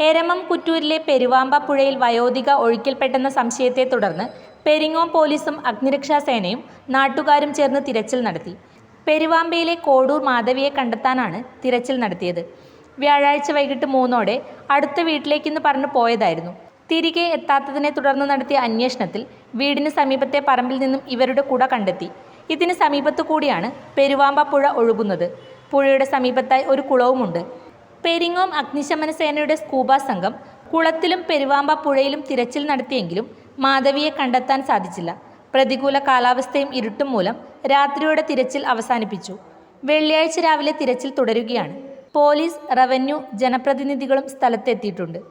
എരമം കുറ്റൂരിലെ പെരുവാമ്പ പുഴയിൽ വയോധിക ഒഴുക്കിൽപ്പെട്ടെന്ന സംശയത്തെ തുടർന്ന് പെരിങ്ങോം പോലീസും അഗ്നിരക്ഷാസേനയും നാട്ടുകാരും ചേർന്ന് തിരച്ചിൽ നടത്തി. പെരുവാമ്പയിലെ കോഡൂർ മാധവിയെ കണ്ടെത്താനാണ് തിരച്ചിൽ നടത്തിയത്. വ്യാഴാഴ്ച വൈകിട്ട് 3-ഓടെ അടുത്ത വീട്ടിലേക്കെന്ന് പറഞ്ഞു പോയതായിരുന്നു. തിരികെ എത്താത്തതിനെ തുടർന്ന് നടത്തിയ അന്വേഷണത്തിൽ വീടിന് സമീപത്തെ പറമ്പിൽ നിന്നും ഇവരുടെ കുട കണ്ടെത്തി. ഇതിന് സമീപത്തു കൂടിയാണ് പെരുവാമ്പ പുഴ ഒഴുകുന്നത്. പുഴയുടെ സമീപത്തായി ഒരു കുളവുമുണ്ട്. പെരിങ്ങോം അഗ്നിശമന സേനയുടെ സ്കൂബ സംഘം കുളത്തിലും പെരുവാമ്പ പുഴയിലും തിരച്ചിൽ നടത്തിയെങ്കിലും മാധവിയെ കണ്ടെത്താൻ സാധിച്ചില്ല. പ്രതികൂല കാലാവസ്ഥയും ഇരുട്ടും മൂലം രാത്രിയോടെ തിരച്ചിൽ അവസാനിപ്പിച്ചു. വെള്ളിയാഴ്ച രാവിലെ തിരച്ചിൽ തുടരുകയാണ്. പോലീസ്, റവന്യൂ, ജനപ്രതിനിധികളും സ്ഥലത്തെത്തിയിട്ടുണ്ട്.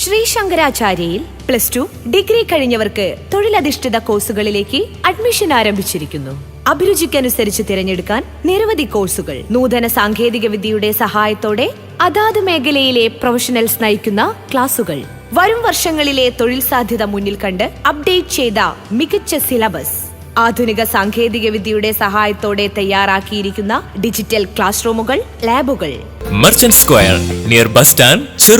ശ്രീ ശങ്കരാചാര്യയിൽ +2 ഡിഗ്രി കഴിഞ്ഞവർക്ക് തൊഴിലധിഷ്ഠിത കോഴ്സുകളിലേക്ക് അഡ്മിഷൻ ആരംഭിച്ചിരിക്കുന്നു. അഭിരുചിക്കനുസരിച്ച് തിരഞ്ഞെടുക്കാൻ നിരവധി കോഴ്സുകൾ. നൂതന സാങ്കേതിക വിദ്യയുടെ സഹായത്തോടെ അതാത് മേഖലയിലെ പ്രൊഫഷണൽസ് നയിക്കുന്ന ക്ലാസുകൾ. വരും വർഷങ്ങളിലെ തൊഴിൽ സാധ്യത മുന്നിൽ കണ്ട് അപ്ഡേറ്റ് ചെയ്ത മികച്ച സിലബസ്. ആധുനിക സാങ്കേതിക വിദ്യയുടെ സഹായത്തോടെ തയ്യാറാക്കിയിരിക്കുന്ന ഡിജിറ്റൽ ക്ലാസ് റൂമുകൾ, ലാബുകൾ. Merchant square near bus stand.